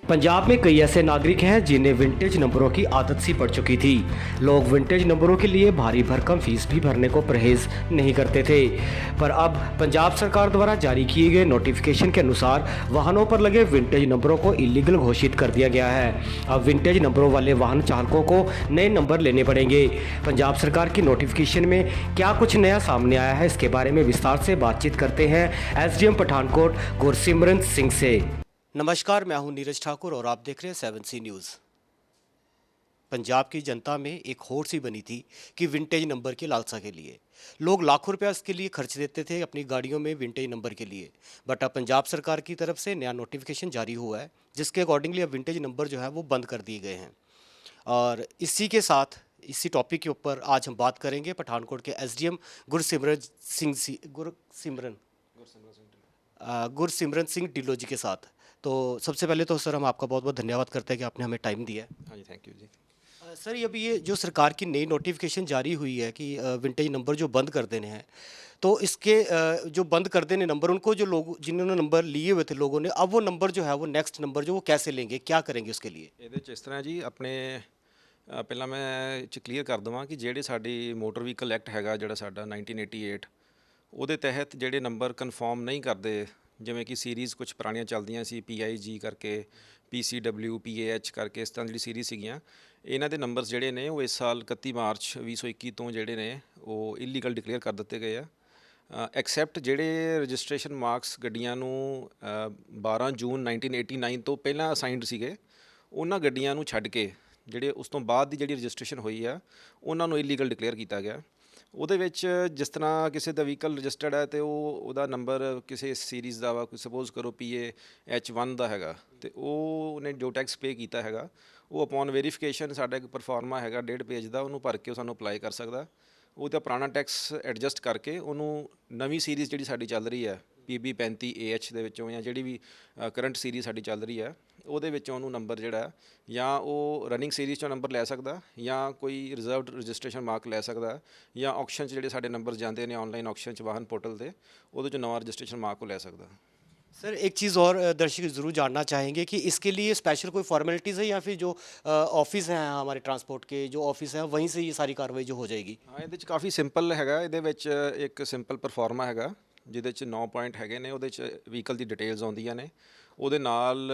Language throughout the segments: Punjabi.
पंजाब में कई ऐसे नागरिक हैं जिन्हें विंटेज नंबरों की आदत सी पड़ चुकी थी। लोग विंटेज नंबरों के लिए भारी भरकम फीस भी भरने को परहेज नहीं करते थे, पर अब पंजाब सरकार द्वारा जारी किए गए नोटिफिकेशन के अनुसार वाहनों पर लगे विंटेज नंबरों को इलीगल घोषित कर दिया गया है। अब विंटेज नंबरों वाले वाहन चालकों को नए नंबर लेने पड़ेंगे। पंजाब सरकार की नोटिफिकेशन में क्या कुछ नया सामने आया है, इसके बारे में विस्तार से बातचीत करते हैं एसडीएम पठानकोट गुरसिमरन सिंह से। नमस्कार, मैं हूं नीरज ठाकुर और आप देख रहे हैं 7C न्यूज़। पंजाब की जनता में एक होड़ सी बनी थी कि विंटेज नंबर की लालसा के लिए लोग लाखों रुपया इसके लिए खर्च देते थे अपनी गाड़ियों में विंटेज नंबर के लिए। बट अब पंजाब सरकार की तरफ से नया नोटिफिकेशन जारी हुआ है, जिसके अकॉर्डिंगली अब विंटेज नंबर जो है वो बंद कर दिए गए हैं। और इसी के साथ इसी टॉपिक के ऊपर आज हम बात करेंगे पठानकोट के एसडीएम गुरसिमरन सिंह ढिल्लों जी के साथ। तो सबसे पहले तो सर हम आपका बहुत बहुत धन्यवाद करते हैं कि आपने हमें टाइम दिया है। हाँ जी, थैंक यू जी। सर अभी ये जो सरकार की नई नोटिफिकेशन जारी हुई है कि विंटेज नंबर जो बंद कर देने हैं, तो इसके जो बंद कर देने नंबर, उनको जो लोग जिन्होंने नंबर लिए हुए थे लोगों ने, अब वो नंबर जो है वो नेक्स्ट नंबर जो वो कैसे लेंगे, क्या करेंगे उसके लिए? ਇਹਦੇ 'ਚ ਇਸ ਤਰ੍ਹਾਂ ਜੀ ਆਪਣੇ ਪਹਿਲਾਂ ਮੈਂ ਇਹ 'ਚ ਕਲੀਅਰ ਕਰ ਦੇਵਾਂ ਕਿ ਜਿਹੜੇ ਸਾਡੀ ਮੋਟਰ ਵਹੀਕਲ ਐਕਟ ਹੈਗਾ ਜਿਹੜਾ ਸਾਡਾ 1988 ਉਹਦੇ ਤਹਿਤ ਜਿਹੜੇ ਨੰਬਰ ਕਨਫਰਮ ਨਹੀਂ ਕਰਦੇ, ਜਿਵੇਂ ਕਿ ਸੀਰੀਜ਼ ਕੁਝ ਪੁਰਾਣੀਆਂ ਚੱਲਦੀਆਂ ਸੀ PIG ਕਰਕੇ, PCW PAH ਕਰਕੇ, ਇਸ ਤਰ੍ਹਾਂ ਜਿਹੜੀ ਸੀਰੀਜ਼ ਸੀਗੀਆਂ, ਇਹਨਾਂ ਦੇ ਨੰਬਰਸ ਜਿਹੜੇ ਨੇ ਉਹ ਇਸ ਸਾਲ 31 ਮਾਰਚ 2021 ਤੋਂ ਜਿਹੜੇ ਨੇ ਉਹ ਇਲੀਗਲ ਡਿਕਲੇਅਰ ਕਰ ਦਿੱਤੇ ਗਏ ਆ। ਐਕਸੈਪਟ ਜਿਹੜੇ ਰਜਿਸਟ੍ਰੇਸ਼ਨ ਮਾਰਕਸ ਗੱਡੀਆਂ ਨੂੰ 12 ਜੂਨ 1989 ਤੋਂ ਪਹਿਲਾਂ ਅਸਾਈਨਡ ਸੀਗੇ, ਉਹਨਾਂ ਗੱਡੀਆਂ ਨੂੰ ਛੱਡ ਕੇ ਜਿਹੜੇ ਉਸ ਤੋਂ ਬਾਅਦ ਦੀ ਜਿਹੜੀ ਰਜਿਸਟ੍ਰੇਸ਼ਨ ਹੋਈ ਆ ਉਹਨਾਂ ਨੂੰ ਇਲੀਗਲ ਡਿਕਲੇਅਰ ਕੀਤਾ ਗਿਆ। ਉਹਦੇ ਵਿੱਚ ਜਿਸ ਤਰ੍ਹਾਂ ਕਿਸੇ ਦਾ ਵਹੀਕਲ ਰਜਿਸਟਰਡ ਹੈ ਅਤੇ ਉਹਦਾ ਨੰਬਰ ਕਿਸੇ ਸੀਰੀਜ਼ ਦਾ ਵਾ, ਕੋਈ ਸਪੋਜ਼ ਕਰੋ PAH1 ਦਾ ਹੈਗਾ, ਅਤੇ ਉਹਨੇ ਜੋ ਟੈਕਸ ਪੇ ਕੀਤਾ ਹੈਗਾ ਉਹ ਅਪੋਨ ਵੈਰੀਫਿਕੇਸ਼ਨ ਸਾਡਾ ਇੱਕ ਪਰਫਾਰਮਾ ਹੈਗਾ 1.5 ਪੇਜ ਦਾ, ਉਹਨੂੰ ਭਰ ਕੇ ਉਹ ਸਾਨੂੰ ਅਪਲਾਈ ਕਰ ਸਕਦਾ। ਉਹਦਾ ਪੁਰਾਣਾ ਟੈਕਸ ਐਡਜਸਟ ਕਰਕੇ ਉਹਨੂੰ ਨਵੀਂ ਸੀਰੀਜ਼ ਜਿਹੜੀ ਸਾਡੀ ਚੱਲ ਰਹੀ ਹੈ PB35AH ਦੇ ਵਿੱਚੋਂ, ਜਾਂ ਜਿਹੜੀ ਵੀ ਕਰੰਟ ਸੀਰੀਜ਼ ਸਾਡੀ ਚੱਲ ਰਹੀ ਹੈ ਉਹਦੇ ਵਿੱਚੋਂ ਉਹਨੂੰ ਨੰਬਰ ਜਿਹੜਾ ਜਾਂ ਉਹ ਰਨਿੰਗ ਸੀਰੀਜ਼ 'ਚੋਂ ਨੰਬਰ ਲੈ ਸਕਦਾ, ਜਾਂ ਕੋਈ ਰਿਜ਼ਰਵਡ ਰਜਿਸਟ੍ਰੇਸ਼ਨ ਮਾਰਕ ਲੈ ਸਕਦਾ, ਜਾਂ ਆਕਸ਼ਨ 'ਚ ਜਿਹੜੇ ਸਾਡੇ ਨੰਬਰ ਜਾਂਦੇ ਨੇ ऑनलाइन ऑक्शन 'ਚ वाहन पोर्टल ਤੇ ਉਹਦੇ 'ਚੋਂ नवा रजिस्ट्रेशन मार्क को ले सकता। सर एक चीज़ और दर्शक ज़रूर जानना चाहेंगे कि इसके लिए स्पेशल कोई फॉर्मेलिटीज़ है, या फिर जो ऑफिस हैं हमारे ट्रांसपोर्ट के जो ऑफिस हैं वहीं से ये सारी कार्रवाई जो हो जाएगी? ਹਾਂ, ਇਹਦੇ 'ਚ ਕਾਫੀ ਸਿੰਪਲ ਹੈਗਾ। ਇਹਦੇ ਵਿੱਚ ਇੱਕ ਸਿੰਪਲ ਪਰਫਾਰਮਾ ਹੈਗਾ ਜਿਹਦੇ 'ਚ 9 ਪੁਆਇੰਟ ਹੈਗੇ ਨੇ। ਉਹਦੇ 'ਚ ਵਹੀਕਲ ਦੀ ਡਿਟੇਲਸ ਆਉਂਦੀਆਂ ਨੇ, ਉਹਦੇ ਨਾਲ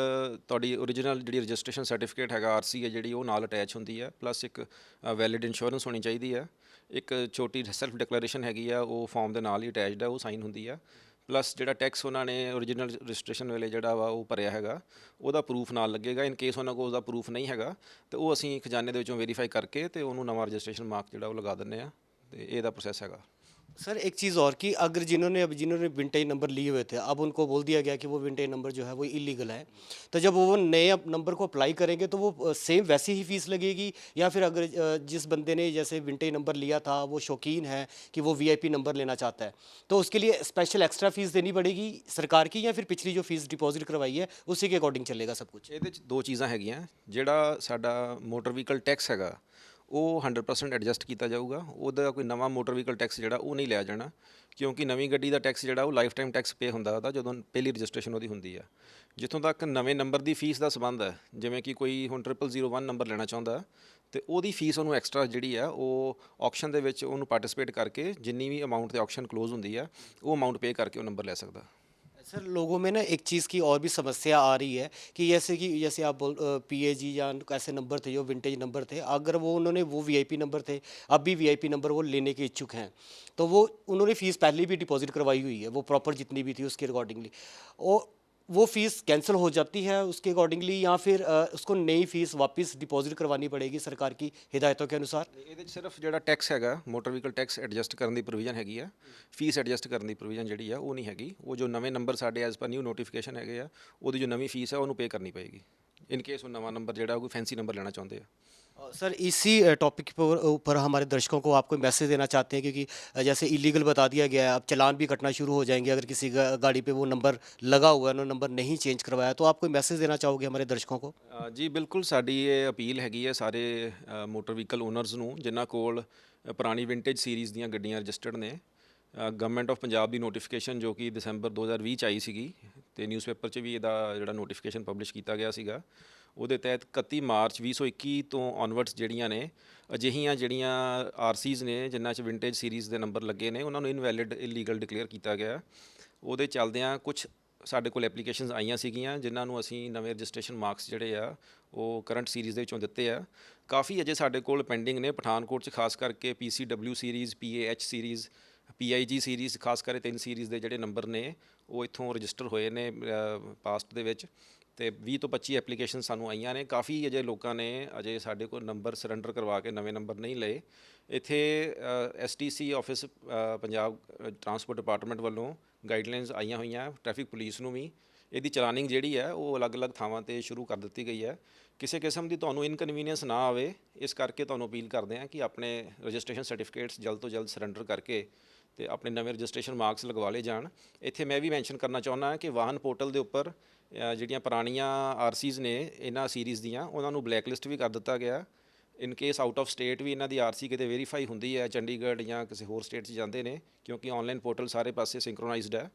ਤੁਹਾਡੀ ਓਰੀਜਨਲ ਜਿਹੜੀ ਰਜਿਸਟ੍ਰੇਸ਼ਨ ਸਰਟੀਫਿਕੇਟ ਹੈਗਾ RC ਹੈ ਜਿਹੜੀ, ਉਹ ਨਾਲ ਅਟੈਚ ਹੁੰਦੀ ਹੈ, ਪਲੱਸ ਇੱਕ ਵੈਲਿਡ ਇੰਸ਼ੋਰੈਂਸ ਹੋਣੀ ਚਾਹੀਦੀ ਹੈ। ਇੱਕ ਛੋਟੀ ਸੈਲਫ ਡਿਕਲੇਰੇਸ਼ਨ ਹੈਗੀ ਆ, ਉਹ ਫਾਰਮ ਦੇ ਨਾਲ ਹੀ ਅਟੈਚਡ ਹੈ, ਉਹ ਸਾਈਨ ਹੁੰਦੀ ਆ। ਪਲੱਸ ਜਿਹੜਾ ਟੈਕਸ ਉਹਨਾਂ ਨੇ ਓਰੀਜਨਲ ਰਜਿਸਟ੍ਰੇਸ਼ਨ ਵੇਲੇ ਜਿਹੜਾ ਵਾ ਉਹ ਭਰਿਆ ਹੈਗਾ, ਉਹਦਾ ਪ੍ਰੂਫ ਨਾਲ ਲੱਗੇਗਾ। ਇਨ ਕੇਸ ਉਹਨਾਂ ਕੋਲ ਉਹਦਾ ਪ੍ਰੂਫ ਨਹੀਂ ਹੈਗਾ ਤਾਂ ਉਹ ਅਸੀਂ ਖਜ਼ਾਨੇ ਦੇ ਵਿੱਚੋਂ ਵੈਰੀਫਾਈ ਕਰਕੇ ਅਤੇ ਉਹਨੂੰ ਨਵਾਂ ਰਜਿਸਟ੍ਰੇਸ਼ਨ ਮਾਰਕ ਜਿਹੜਾ ਉਹ ਲਗਾ ਦਿੰਦੇ ਹਾਂ, ਅਤੇ ਇਹਦਾ ਪ੍ਰੋਸੈਸ हैगा। सर एक चीज़ और कि अगर जिन्होंने विंटेज नंबर लिए हुए थे, अब उनको बोल दिया गया कि वो विंटेज नंबर जो है वो इलीगल है, तो जब वो नए नंबर को अप्लाई करेंगे तो वो सेम वैसी ही फीस लगेगी, या फिर अगर जिस बंदे ने जैसे विंटेज नंबर लिया था वो शौकीन है कि वो VIP नंबर लेना चाहता है, तो उसके लिए स्पेशल एक्स्ट्रा फीस देनी पड़ेगी सरकार की, या फिर पिछली जो फीस डिपॉजिट करवाई है उसी के अकॉर्डिंग चलेगा सब कुछ? ਇਹਦੇ 'ਚ ਦੋ ਚੀਜ਼ਾਂ ਹੈਗੀਆਂ। ਜਿਹੜਾ ਸਾਡਾ ਮੋਟਰ ਵਹੀਕਲ ਟੈਕਸ ਹੈਗਾ ਉਹ 100% ਐਡਜਸਟ ਕੀਤਾ ਜਾਊਗਾ। ਉਹਦਾ ਕੋਈ ਨਵਾਂ ਮੋਟਰ ਵਹੀਕਲ ਟੈਕਸ ਜਿਹੜਾ ਉਹ ਨਹੀਂ ਲਿਆ ਜਾਣਾ, ਕਿਉਂਕਿ ਨਵੀਂ ਗੱਡੀ ਦਾ ਟੈਕਸ ਜਿਹੜਾ ਉਹ ਲਾਈਫ ਟਾਈਮ ਟੈਕਸ ਪੇ ਹੁੰਦਾ ਉਹਦਾ ਜਦੋਂ ਪਹਿਲੀ ਰਜਿਸਟ੍ਰੇਸ਼ਨ ਉਹਦੀ ਹੁੰਦੀ ਆ। ਜਿੱਥੋਂ ਤੱਕ ਨਵੇਂ ਨੰਬਰ ਦੀ ਫੀਸ ਦਾ ਸੰਬੰਧ ਹੈ, ਜਿਵੇਂ ਕਿ ਕੋਈ ਹੁਣ 0001 ਨੰਬਰ ਲੈਣਾ ਚਾਹੁੰਦਾ ਅਤੇ ਉਹਦੀ ਫੀਸ ਉਹਨੂੰ ਐਕਸਟਰਾ ਜਿਹੜੀ ਆ ਉਹ ਔਕਸ਼ਨ ਦੇ ਵਿੱਚ ਉਹਨੂੰ ਪਾਰਟਿਸਿਪੇਟ ਕਰਕੇ ਜਿੰਨੀ ਵੀ ਅਮਾਊਂਟ 'ਤੇ ਔਕਸ਼ਨ ਕਲੋਜ਼ ਹੁੰਦੀ ਆ ਉਹ ਅਮਾਊਂਟ ਪੇ ਕਰਕੇ ਉਹ ਨੰबर ਲੈ ਸਕਦਾ। सर लोगों में ना एक चीज़ की और भी समस्या आ रही है कि जैसे आप PAG या ऐसे नंबर थे जो विंटेज नंबर थे, अगर वो उन्होंने वो VIP नंबर थे, अब भी VIP नंबर वो लेने के इच्छुक हैं, तो वो उन्होंने फ़ीस पहले भी डिपॉजिट करवाई हुई है, वो प्रॉपर जितनी भी थी उसके अकॉर्डिंगली, और वो फ़ीस कैंसिल हो जाती है उसके अकॉर्डिंगली, या फिर उसको नई फ़ीस वापस डिपॉजिट करवानी पड़ेगी सरकार की हिदायतों के अनुसार? ਇਹਦੇ 'ਚ ਸਿਰਫ ਜਿਹੜਾ ਟੈਕਸ ਹੈਗਾ ਮੋਟਰ ਵਹੀਕਲ ਟੈਕਸ ਐਡਜਸਟ ਕਰਨ ਦੀ ਪ੍ਰੋਵੀਜ਼ਨ ਹੈਗੀ ਆ, ਫੀਸ ਐਡਜਸਟ ਕਰਨ ਦੀ ਪ੍ਰੋਵੀਜ਼ਨ ਜਿਹੜੀ ਆ ਉਹ ਨਹੀਂ ਹੈਗੀ। ਉਹ ਜੋ ਨਵੇਂ ਨੰਬਰ ਸਾਡੇ ਐਜ਼ ਪਰ ਨਿਊ ਨੋਟੀਫਿਕੇਸ਼ਨ ਹੈਗੇ ਆ, ਉਹਦੀ ਜੋ ਨਵੀਂ ਫੀਸ ਹੈ ਉਹਨੂੰ ਪੇ ਕਰਨੀ ਪਏਗੀ, ਇਨ ਕੇਸ ਉਹ ਨਵਾਂ ਨੰਬਰ ਜਿਹੜਾ ਕੋਈ ਫੈਂਸੀ ਨੰबर लेना ਚਾਹੁੰਦੇ ਆ। सर इसी टॉपिक पर ऊपर हमारे दर्शकों को आप कोई मैसेज देना चाहते हैं, क्योंकि जैसे इलीगल बता दिया गया है, अब चालान भी कटना शुरू हो जाएंगे अगर किसी गाड़ी पे वो नंबर लगा हुआ है, उन्होंने नंबर नहीं चेंज करवाया, तो आप कोई मैसेज देना चाहोगे हमारे दर्शकों को? ਜੀ ਬਿਲਕੁਲ, ਸਾਡੀ ਇਹ ਅਪੀਲ ਹੈਗੀ ਹੈ ਸਾਰੇ ਮੋਟਰ ਵਹੀਕਲ ਓਨਰਸ ਨੂੰ ਜਿਨ੍ਹਾਂ ਕੋਲ ਪੁਰਾਣੀ ਵਿੰਟੇਜ ਸੀਰੀਜ਼ ਦੀਆਂ ਗੱਡੀਆਂ ਰਜਿਸਟਰਡ ਨੇ। Government of Punjab the notification ਜੋ ਕਿ ਦਸੰਬਰ 2020 'ਚ ਆਈ ਸੀਗੀ, ਤੇ ਨਿਊਜ਼ਪੇਪਰ 'ਚ ਵੀ ਇਹਦਾ ਜਿਹੜਾ ਨੋਟੀਫਿਕੇਸ਼ਨ ਪਬਲਿਸ਼ ਕੀਤਾ ਗਿਆ ਸੀਗਾ। ਉਹਦੇ ਤਹਿਤ 31 ਮਾਰਚ 2021 ਤੋਂ ਔਨਵਰਡਸ ਜਿਹੜੀਆਂ ਨੇ ਅਜਿਹੀਆਂ ਜਿਹੜੀਆਂ ਆਰਸੀਜ਼ ਨੇ ਜਿਨ੍ਹਾਂ 'ਚ ਵਿੰਟੇਜ ਸੀਰੀਜ਼ ਦੇ ਨੰਬਰ ਲੱਗੇ ਨੇ ਉਹਨਾਂ ਨੂੰ ਇਨਵੈਲਿਡ ਇਲੀਗਲ ਡਿਕਲੇਅਰ ਕੀਤਾ ਗਿਆ। ਉਹਦੇ ਚੱਲਦਿਆਂ ਕੁਝ ਸਾਡੇ ਕੋਲ ਐਪਲੀਕੇਸ਼ਨਸ ਆਈਆਂ ਸੀਗੀਆਂ ਜਿਨ੍ਹਾਂ ਨੂੰ ਅਸੀਂ ਨਵੇਂ ਰਜਿਸਟ੍ਰੇਸ਼ਨ ਮਾਰਕਸ ਜਿਹੜੇ ਆ ਉਹ ਕਰੰਟ ਸੀਰੀਜ਼ ਦੇ ਵਿੱਚੋਂ ਦਿੱਤੇ ਆ। ਕਾਫੀ ਅਜੇ ਸਾਡੇ ਕੋਲ ਪੈਂਡਿੰਗ ਨੇ ਪਠਾਨਕੋਟ 'ਚ ਖਾਸ ਕਰਕੇ PCW series, PAH series, PIG series, ਖਾਸ ਕਰਕੇ 3 ਸੀਰੀਜ਼ ਦੇ ਜਿਹੜੇ ਨੰਬਰ ਨੇ ਉਹ ਇੱਥੋਂ ਰਜਿਸਟਰ ਹੋਏ ਨੇ ਪਾਸਟ ਦੇ ਵਿੱਚ। ਤੇ 20 ਤੋਂ 25 ਐਪਲੀਕੇਸ਼ਨ ਸਾਨੂੰ ਆਈਆਂ ਨੇ। ਕਾਫੀ ਅਜੇ ਲੋਕਾਂ ਨੇ ਅਜੇ ਸਾਡੇ ਕੋਲ ਨੰਬਰ ਸਰੈਂਡਰ ਕਰਵਾ ਕੇ ਨਵੇਂ ਨੰਬਰ ਨਹੀਂ ਲਏ। ਇੱਥੇ STC office Punjab transport department ਵੱਲੋਂ ਗਾਈਡਲਾਈਨਸ ਆਈਆਂ ਹੋਈਆਂ ਟ੍ਰੈਫਿਕ ਪੁਲਿਸ ਨੂੰ ਵੀ। ਇਹਦੀ ਚਲਾਨਿੰਗ ਜਿਹੜੀ ਹੈ ਉਹ ਅਲੱਗ-ਅਲੱਗ ਥਾਵਾਂ ਤੇ ਸ਼ੁਰੂ ਕਰ ਦਿੱਤੀ ਗਈ ਹੈ। ਕਿਸੇ ਕਿਸਮ ਦੀ ਤੁਹਾਨੂੰ ਇਨਕਨਵੀਨੀਅੰਸ ਨਾ ਆਵੇ ਇਸ ਕਰਕੇ ਤੁਹਾਨੂੰ ਅਪੀਲ ਕਰਦੇ ਹਾਂ ਕਿ ਆਪਣੇ ਰਜਿਸਟ੍ਰੇਸ਼ਨ ਸਰਟੀਫਿਕੇਟਸ ਜਲਦ ਤੋਂ ਜਲਦ ਸਰੈਂਡਰ ਕਰਕੇ ਤੇ ਆਪਣੇ ਨਵੇਂ ਰਜਿਸਟ੍ਰੇਸ਼ਨ ਮਾਰਕਸ ਲਗਵਾ ਲਏ ਜਾਣ। ਇੱਥੇ ਮੈਂ ਵੀ ਮੈਂਸ਼ਨ ਕਰਨਾ ਚਾਹੁੰਦਾ ਕਿ ਵਾਹਨ ਪੋਰਟਲ ਦੇ ਉੱਪਰ ਜਿਹੜੀਆਂ ਪੁਰਾਣੀਆਂ ਆਰਸੀਜ਼ ਨੇ ਇਹਨਾਂ ਸੀਰੀਜ਼ ਦੀਆਂ ਉਹਨਾਂ ਨੂੰ ਬਲੈਕ ਲਿਸਟ ਵੀ ਕਰ ਦਿੱਤਾ ਗਿਆ। In case out of state ਵੀ ਇਹਨਾਂ ਦੀ ਆਰਸੀ ਕਿਤੇ ਵੈਰੀਫਾਈ ਹੁੰਦੀ ਹੈ, ਚੰਡੀਗੜ੍ਹ ਜਾਂ ਕਿਸੇ ਹੋਰ ਸਟੇਟ 'ਚ ਜਾਂਦੇ ਨੇ, ਕਿਉਂਕਿ ਆਨਲਾਈਨ ਪੋਰਟਲ ਸਾਰੇ ਪਾਸੇ ਸਿੰਕਰੋਨਾਈਜ਼ਡ ਹੈ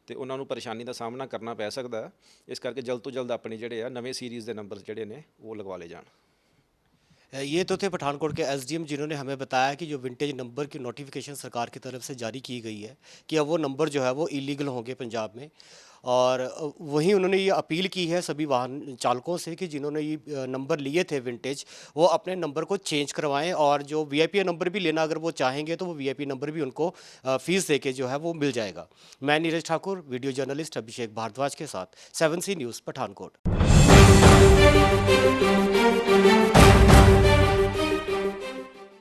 ਤੇ ਉਹਨਾਂ ਨੂੰ ਪਰੇਸ਼ਾਨੀ ਦਾ ਸਾਹਮਣਾ ਕਰਨਾ ਪੈ ਸਕਦਾ ਹੈ। ਇਸ ਕਰਕੇ ਜਲਦ ਤੋਂ ਜਲਦ ਆਪਣੇ ਜਿਹੜੇ ਆ ਨਵੇਂ ਸੀਰੀਜ਼ ਦੇ ਨੰਬਰ ਜਿਹੜੇ ਨੇ ਉਹ ਲਗਵਾ ਲਏ ਜਾਣ। ये तो थे पठानकोट के SDM जिन्होंने हमें बताया कि जो विंटेज नंबर की नोटिफिकेशन सरकार की तरफ से जारी की गई है कि अब वो नंबर जो है वो इलीगल होंगे पंजाब में। और वहीं उन्होंने ये अपील की है सभी वाहन चालकों से कि जिन्होंने ये नंबर लिए थे विंटेज वो अपने नंबर को चेंज करवाएं और जो VIP नंबर भी लेना अगर वो चाहेंगे तो वो VIP नंबर भी उनको फ़ीस दे के जो है वो मिल जाएगा। मैं नीरज ठाकुर, वीडियो जर्नलिस्ट अभिषेक भारद्वाज के साथ 7C न्यूज़ पठानकोट।